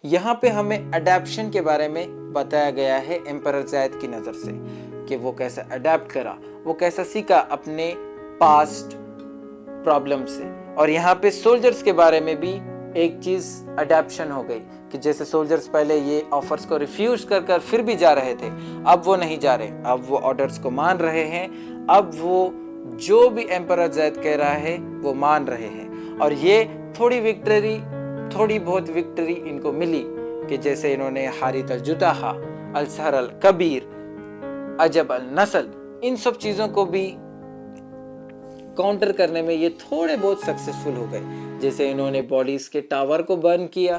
यहाँ पे हमें अडेप्शन के बारे में बताया गया है एम्परर ज़ैद की नज़र से कि वो कैसा अडेप्ट करा, वो कैसा सीखा अपने पास्ट प्रॉब्लम से। और यहाँ पे सोल्जर्स के बारे में भी एक चीज़ अडेप्शन हो गई कि जैसे सोल्जर्स पहले ये ऑफर्स को रिफ्यूज कर फिर भी जा रहे थे, अब वो नहीं जा रहे, अब वो ऑर्डर्स को मान रहे हैं, अब वो जो भी एम्परर ज़ैद कह रहा है वो मान रहे हैं। और ये थोड़ी बहुत विक्ट्री इनको मिली कि जैसे इन्होंने हारित अल जुताहा, अल सहर अल कबीर, अजब अल नस्ल, इन सब चीज़ों को भी काउंटर करने में ये थोड़े बहुत सक्सेसफुल हो गए। जैसे इन्होंने बॉडीज के टावर को बर्न किया।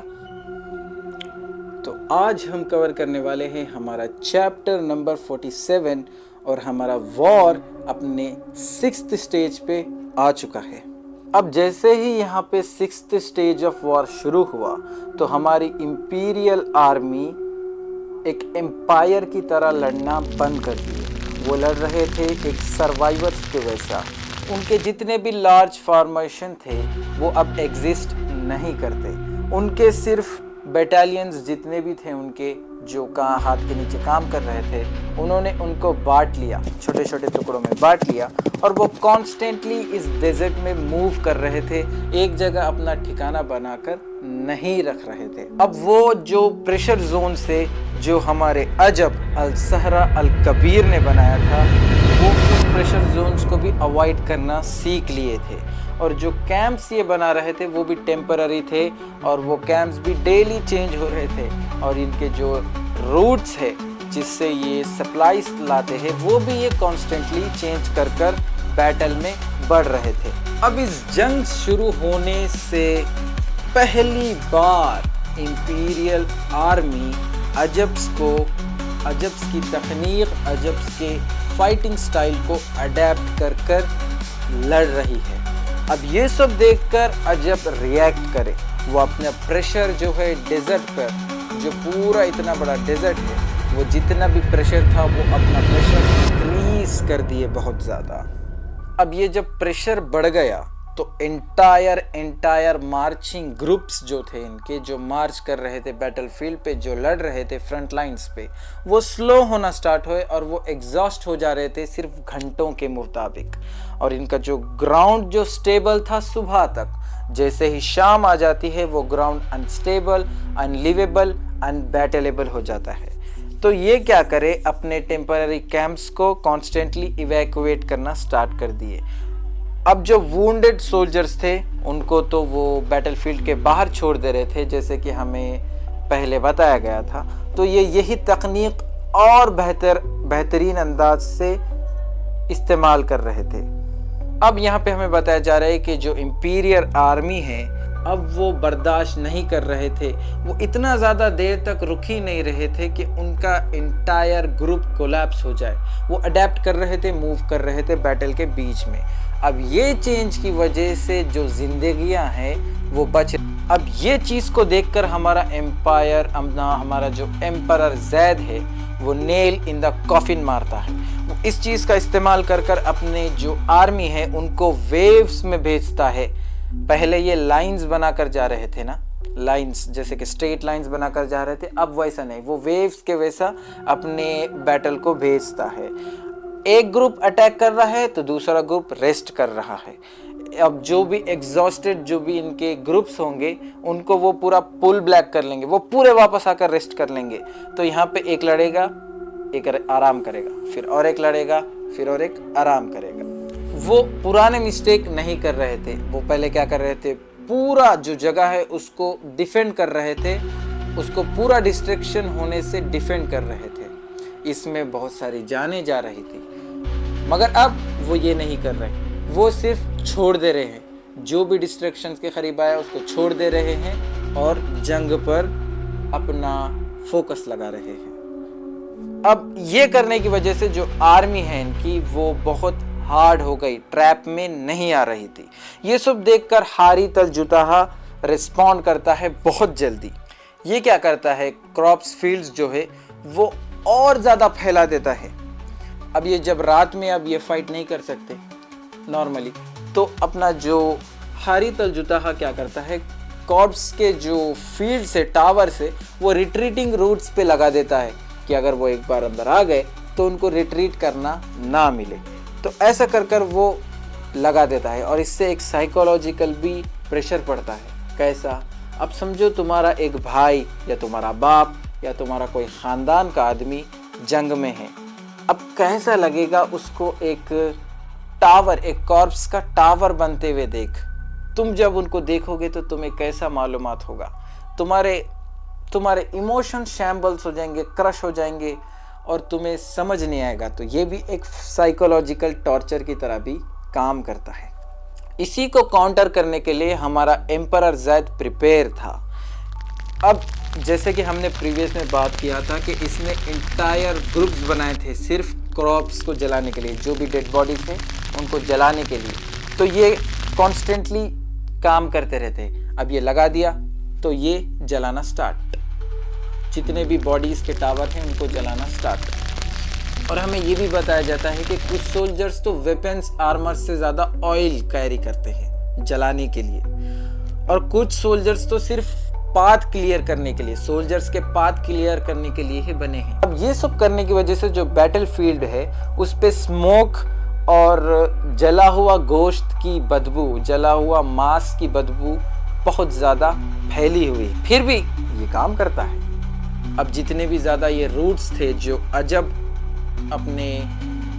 तो आज हम कवर करने वाले हैं हमारा चैप्टर नंबर 47 और हमारा वॉर अपने 6th स्टेज पे आ चुका है। अब जैसे ही यहाँ पे 6th स्टेज ऑफ वॉर शुरू हुआ तो हमारी इंपीरियल आर्मी एक एम्पायर की तरह लड़ना बंद कर दी। वो लड़ रहे थे एक सर्वाइवर्स के वैसा। उनके जितने भी लार्ज फॉर्मेशन थे वो अब एग्जिस्ट नहीं करते। उनके सिर्फ बटालियंस जितने भी थे उनके जो हाथ के नीचे काम कर रहे थे, उन्होंने उनको बांट लिया, छोटे छोटे टुकड़ों में बांट लिया और वो कॉन्स्टेंटली इस डेजर्ट में मूव कर रहे थे, एक जगह अपना ठिकाना बनाकर नहीं रख रहे थे। अब वो जो प्रेशर जोन से जो हमारे अजब अल सहरा अल कबीर ने बनाया था, वो उस प्रेशर जोन्स को भी अवॉइड करना सीख लिए थे। और जो कैंप्स ये बना रहे थे वो भी टेम्पररी थे और वो कैंप्स भी डेली चेंज हो रहे थे। और इनके जो रूट्स है जिससे ये सप्लाईज लाते हैं वो भी ये कॉन्स्टेंटली चेंज कर बैटल में बढ़ रहे थे। अब इस जंग शुरू होने से पहली बार इंपीरियल आर्मी अजब्स की तकनीक, अजब्स के फाइटिंग स्टाइल को अडेप्ट कर लड़ रही है। अब ये सब देखकर अजब रिएक्ट करे। वो अपना प्रेशर जो है डेजर्ट पर, जो पूरा इतना बड़ा डेजर्ट है, वो जितना भी प्रेशर था वो अपना प्रेशर इंक्रीज कर दिए बहुत ज़्यादा। अब ये जब प्रेशर बढ़ गया तो एंटायर मार्चिंग ग्रुप्स जो थे इनके, जो मार्च कर रहे थे बैटलफील्ड पे, जो लड़ रहे थे फ्रंट लाइंस पे, वो स्लो होना स्टार्ट हुए और वो एग्जॉस्ट हो जा रहे थे सिर्फ घंटों के मुताबिक। और इनका जो ग्राउंड जो स्टेबल था सुबह तक, जैसे ही शाम आ जाती है वो ग्राउंड अनस्टेबल, अनलिवेबल, अनबैटलेबल हो जाता है। तो ये क्या करे, अपने टेम्पररी कैंप्स को कॉन्स्टेंटली इवैक्यूएट करना स्टार्ट कर दिए। अब जो वुंडेड सोल्जर्स थे उनको तो वो बैटलफील्ड के बाहर छोड़ दे रहे थे, जैसे कि हमें पहले बताया गया था। तो ये यही तकनीक और बेहतरीन अंदाज से इस्तेमाल कर रहे थे। अब यहाँ पे हमें बताया जा रहा है कि जो इंपीरियल आर्मी है अब वो बर्दाश्त नहीं कर रहे थे। वो इतना ज़्यादा देर तक रुक ही नहीं रहे थे कि उनका इंटायर ग्रुप कोलैप्स हो जाए। वो अडेप्ट कर रहे थे, मूव कर रहे थे बैटल के बीच में। अब ये चेंज की वजह से जो जिंदगियां हैं वो बच। अब ये चीज़ को देखकर हमारा एम्पायर, हमारा जो एम्परर ज़ैद है वो नेल इन द कॉफिन मारता है। वो इस चीज़ का इस्तेमाल कर अपने जो आर्मी है उनको वेव्स में भेजता है। पहले ये लाइंस बनाकर जा रहे थे ना, लाइंस जैसे कि स्ट्रेट लाइंस बनाकर जा रहे थे, अब वैसा नहीं, वो वेव्स के वैसा अपने बैटल को भेजता है। एक ग्रुप अटैक कर रहा है तो दूसरा ग्रुप रेस्ट कर रहा है। अब जो भी एग्जॉस्टेड जो भी इनके ग्रुप्स होंगे उनको वो पूरा पुल ब्लैक कर लेंगे, वो पूरे वापस आकर रेस्ट कर लेंगे। तो यहाँ पे एक लड़ेगा, एक आराम करेगा, फिर और एक लड़ेगा, फिर और एक आराम करेगा। वो पुराने मिस्टेक नहीं कर रहे थे। वो पहले क्या कर रहे थे, पूरा जो जगह है उसको डिफेंड कर रहे थे, उसको पूरा डिस्ट्रैक्शन होने से डिफेंड कर रहे थे। इसमें बहुत सारी जानें जा रही थी, मगर अब वो ये नहीं कर रहे। वो सिर्फ छोड़ दे रहे हैं, जो भी डिस्ट्रैक्शंस के करीब आया उसको छोड़ दे रहे हैं और जंग पर अपना फोकस लगा रहे हैं। अब ये करने की वजह से जो आर्मी है इनकी वो बहुत हार्ड हो गई, ट्रैप में नहीं आ रही थी। ये सब देखकर हारित अल जुताहा रिस्पॉन्ड करता है बहुत जल्दी। ये क्या करता है, क्रॉप्स फील्ड्स जो है वो और ज़्यादा फैला देता है। अब ये जब रात में अब ये फाइट नहीं कर सकते नॉर्मली, तो अपना जो हारित अल जुताहा क्या करता है, कॉर्प्स के जो फील्ड से, टावर से, वो रिट्रीटिंग रूट्स पे लगा देता है कि अगर वो एक बार अंदर आ गए तो उनको रिट्रीट करना ना मिले। तो ऐसा कर कर वो लगा देता है और इससे एक साइकोलॉजिकल भी प्रेशर पड़ता है। कैसा? अब समझो तुम्हारा एक भाई या तुम्हारा बाप या तुम्हारा कोई ख़ानदान का आदमी जंग में है। अब कैसा लगेगा उसको एक टावर, एक कॉर्प्स का टावर बनते हुए देख। तुम जब उनको देखोगे तो तुम्हें कैसा मालूमात होगा? तुम्हारे इमोशन शैम्बल्स हो जाएंगे, क्रश हो जाएंगे और तुम्हें समझ नहीं आएगा। तो ये भी एक साइकोलॉजिकल टॉर्चर की तरह भी काम करता है। इसी को काउंटर करने के लिए हमारा एम्परर ज़ैद प्रिपेयर था। अब जैसे कि हमने प्रीवियस में बात किया था कि इसने इंटायर ग्रुप्स बनाए थे सिर्फ क्रॉप्स को जलाने के लिए, जो भी डेड बॉडीज थे उनको जलाने के लिए। तो ये कॉन्स्टेंटली काम करते रहते। अब ये लगा दिया तो ये जलाना स्टार्ट, जितने भी बॉडीज के टावर हैं उनको जलाना स्टार्ट। और हमें ये भी बताया जाता है कि कुछ सोल्जर्स तो वेपन्स, आर्मर्स से ज़्यादा ऑयल कैरी करते हैं जलाने के लिए, और कुछ सोल्जर्स तो सिर्फ पाथ क्लियर करने के लिए, सोल्जर्स के पाथ क्लियर करने के लिए ही बने हैं। अब ये सब करने की वजह से जो बैटल फील्ड है उस पे स्मोक और जला हुआ गोश्त की बदबू, जला हुआ मांस की बदबू बहुत ज़्यादा फैली हुई, फिर भी ये काम करता है। अब जितने भी ज़्यादा ये रूट्स थे जो अजब अपने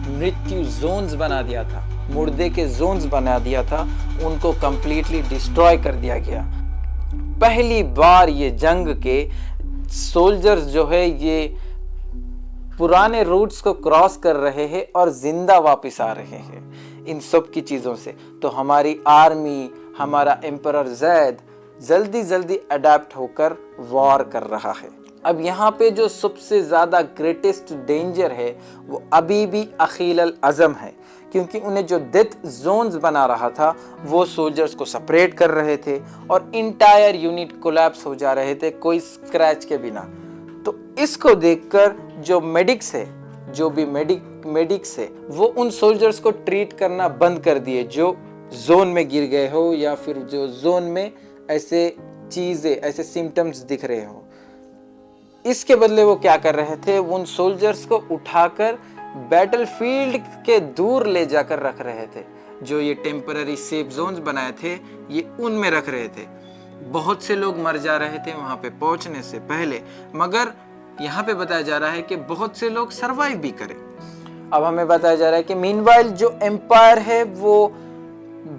मृत्यु जोन्स बना दिया था, मुर्दे के जोन्स बना दिया था, उनको कंप्लीटली डिस्ट्रॉय कर दिया गया। पहली बार ये जंग के सोल्जर्स जो है ये पुराने रूट्स को क्रॉस कर रहे हैं और जिंदा वापस आ रहे हैं इन सब की चीज़ों से। तो हमारी आर्मी, हमारा एम्परर ज़ैद जल्दी जल्दी अडेप्ट होकर वॉर कर रहा है। अब यहाँ पे जो सबसे ज़्यादा ग्रेटेस्ट डेंजर है वो अभी भी अखील अल अज़म है, क्योंकि उन्हें जो डेथ जोन्स बना रहा था वो सोल्जर्स को सेपरेट कर रहे थे और इंटायर यूनिट कोलैप्स हो जा रहे थे कोई स्क्रैच के बिना। तो इसको देखकर जो मेडिक्स है, जो भी मेडिक्स है, वो उन सोल्जर्स को ट्रीट करना बंद कर दिए जो जोन में गिर गए हो या फिर जो जोन में ऐसे चीज़ें, ऐसे सिम्टम्स दिख रहे हो। इसके बदले वो क्या कर रहे थे, उन सोल्जर्स को उठाकर बैटलफील्ड के दूर ले जाकर रख रहे थे। जो ये टेम्पररी सेफ जोन्स बनाए थे ये उनमें रख रहे थे। बहुत से लोग मर जा रहे थे वहां पे पहुंचने से पहले, मगर यहाँ पे बताया जा रहा है कि बहुत से लोग सरवाइव भी करें। अब हमें बताया जा रहा है कि मीनवाइल जो एम्पायर है वो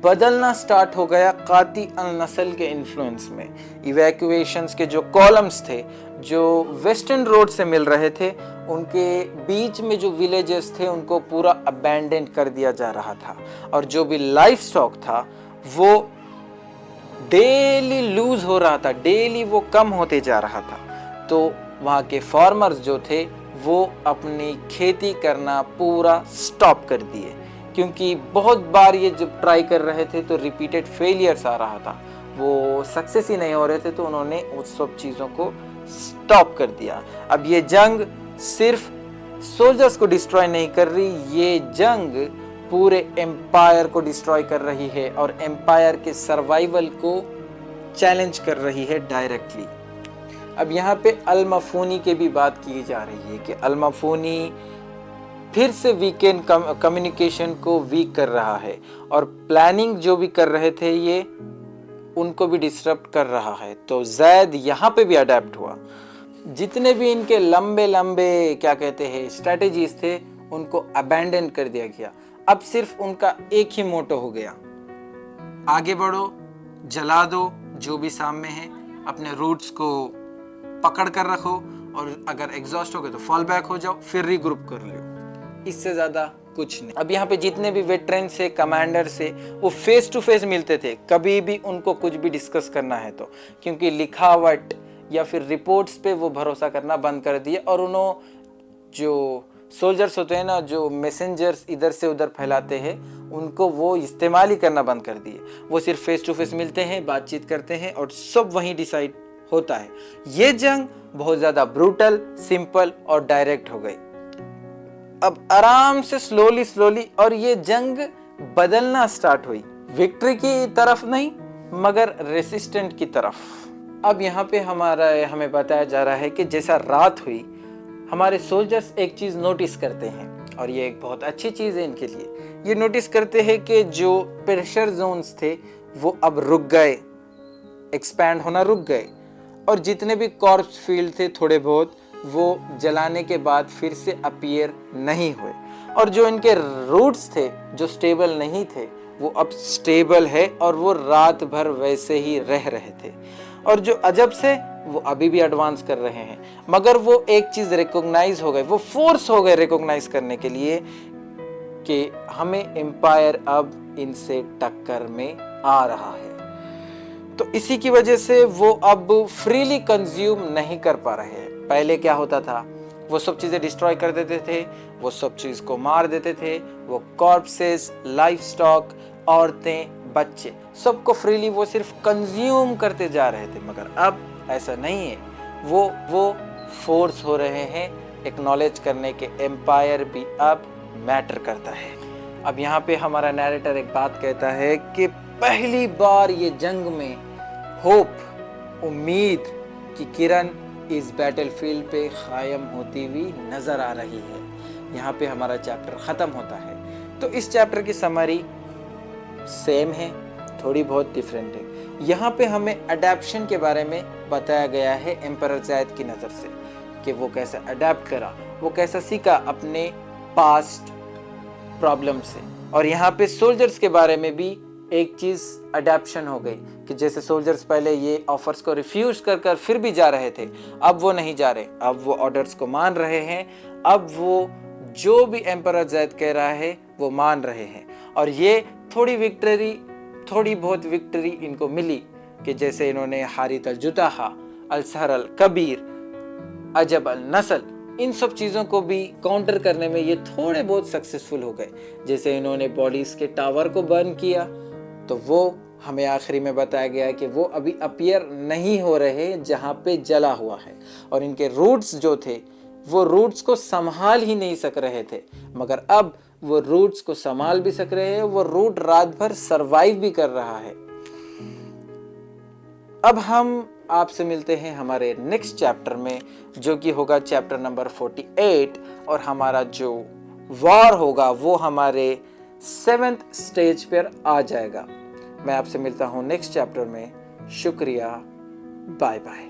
बदलना स्टार्ट हो गया काती अल नस्ल के इन्फ्लुएंस में। इवैक्यूएशंस के जो कॉलम्स थे जो वेस्टर्न रोड से मिल रहे थे, उनके बीच में जो विलेजेस थे उनको पूरा अबैंडन कर दिया जा रहा था, और जो भी लाइफ स्टॉक था वो डेली लूज हो रहा था, डेली वो कम होते जा रहा था। तो वहाँ के फार्मर्स जो थे वो अपनी खेती करना पूरा स्टॉप कर दिए, क्योंकि बहुत बार ये जब ट्राई कर रहे थे तो रिपीटेड फेलियर्स आ रहा था, वो सक्सेस ही नहीं हो रहे थे, तो उन्होंने उस सब चीज़ों को स्टॉप कर दिया। अब ये जंग सिर्फ सोल्जर्स को डिस्ट्रॉय नहीं कर रही, ये जंग पूरे एम्पायर को डिस्ट्रॉय कर रही है और एम्पायर के सर्वाइवल को चैलेंज कर रही है डायरेक्टली। अब यहाँ पे अल-मफूनी की भी बात की जा रही है कि अल-मफूनी फिर से वीकेंड कम्युनिकेशन को वीक कर रहा है और प्लानिंग जो भी कर रहे थे ये उनको भी डिस्टर्ब कर रहा है। तो ज़ैद यहाँ पे भी अडेप्ट हुआ। जितने भी इनके लंबे लंबे क्या कहते हैं स्ट्रेटेजीज थे उनको अबैंडन कर दिया गया। अब सिर्फ उनका एक ही मोटो हो गया, आगे बढ़ो, जला दो जो भी सामने है, अपने रूट्स को पकड़ कर रखो और अगर एग्जॉस्ट हो गए तो फॉल बैक हो जाओ, फिर रीग्रुप कर लो। इससे ज़्यादा कुछ नहीं। अब यहाँ पे जितने भी वेटरन से, कमांडर से, वो फेस टू फेस मिलते थे कभी भी उनको कुछ भी डिस्कस करना है तो, क्योंकि लिखावट या फिर रिपोर्ट्स पे वो भरोसा करना बंद कर दिए। और उन्होंने जो सोल्जर्स होते हैं ना, जो मैसेंजर्स इधर से उधर फैलाते हैं, उनको वो इस्तेमाल ही करना बंद कर दिए। वो सिर्फ फेस टू फेस मिलते हैं, बातचीत करते हैं और सब वहीं डिसाइड होता है। ये जंग बहुत ज़्यादा ब्रूटल, सिंपल और डायरेक्ट हो गई। अब आराम से स्लोली और ये जंग बदलना स्टार्ट हुई, विक्ट्री की तरफ नहीं मगर रेसिस्टेंट की तरफ। अब यहाँ पे हमें बताया जा रहा है कि जैसा रात हुई, हमारे सोल्जर्स एक चीज़ नोटिस करते हैं, और ये एक बहुत अच्छी चीज़ है इनके लिए। ये नोटिस करते हैं कि जो प्रेशर जोन्स थे वो अब रुक गए, एक्सपैंड होना रुक गए, और जितने भी कॉर्प्स फील्ड थे थोड़े बहुत, वो जलाने के बाद फिर से अपीयर नहीं हुए, और जो इनके रूट्स थे जो स्टेबल नहीं थे वो अब स्टेबल है, और वो रात भर वैसे ही रह रहे थे। और जो अजब से वो अभी भी एडवांस कर रहे हैं, मगर वो एक चीज रिकॉग्नाइज हो गए, वो फोर्स हो गए रिकॉग्नाइज करने के लिए कि हमें एम्पायर अब इनसे टक्कर में आ रहा है। तो इसी की वजह से वो अब फ्रीली कंज्यूम नहीं कर पा रहे हैं। पहले क्या होता था, वो सब चीजें डिस्ट्रॉय कर देते थे, वो सब चीज को मार देते थे, वो कॉर्प्सेस, लाइफ स्टॉक, औरतें, बच्चे, सबको फ्रीली वो सिर्फ कंज्यूम करते जा रहे थे। मगर अब ऐसा नहीं है, वो फोर्स हो रहे हैं एक्नॉलेज करने के एम्पायर भी अब मैटर करता है। अब यहाँ पे हमारा नैरेटर एक बात कहता है कि पहली बार ये जंग में होप, उम्मीद की किरण इस बैटलफील्ड पे कायम होती हुई नजर आ रही है। यहाँ पे हमारा चैप्टर खत्म होता है। तो इस चैप्टर की समरी सेम है, थोड़ी बहुत डिफरेंट है। यहाँ पे हमें अडेप्शन के बारे में बताया गया है एम्परर ज़ायद की नज़र से, कि वो कैसे अडेप्ट करा, वो कैसा सीखा अपने पास्ट प्रॉब्लम से। और यहाँ पे सोल्जर्स के बारे में भी एक चीज़ अडेप्शन हो गई कि जैसे सोल्जर्स पहले ये ऑफर्स को रिफ्यूज कर फिर भी जा रहे थे, अब वो नहीं जा रहे, अब वो ऑर्डर्स को मान रहे हैं, अब वो जो भी एम्परर ज़ायद कह रहा है वो मान रहे हैं। और ये थोड़ी बहुत विक्ट्री इनको मिली कि जैसे इन्होंने हारित अल जुताहा, अल सहर अल कबीर, अजब अल नस्ल, इन सब चीज़ों को भी काउंटर करने में ये थोड़े बहुत सक्सेसफुल हो गए। जैसे इन्होंने बॉडीज के टावर को बर्न किया, तो वो हमें आखिरी में बताया गया कि वो अभी अपीयर नहीं हो रहे जहाँ पे जला हुआ है, और इनके रूट्स जो थे वो रूट्स को संभाल ही नहीं सक रहे थे, मगर अब वो रूट्स को संभाल भी सक रहे हैं, वो रूट रात भर सरवाइव भी कर रहा है। अब हम आपसे मिलते हैं हमारे नेक्स्ट चैप्टर में, जो कि होगा चैप्टर नंबर 48, और हमारा जो वॉर होगा वो हमारे 7th स्टेज पर आ जाएगा। मैं आपसे मिलता हूं नेक्स्ट चैप्टर में। शुक्रिया, बाय बाय।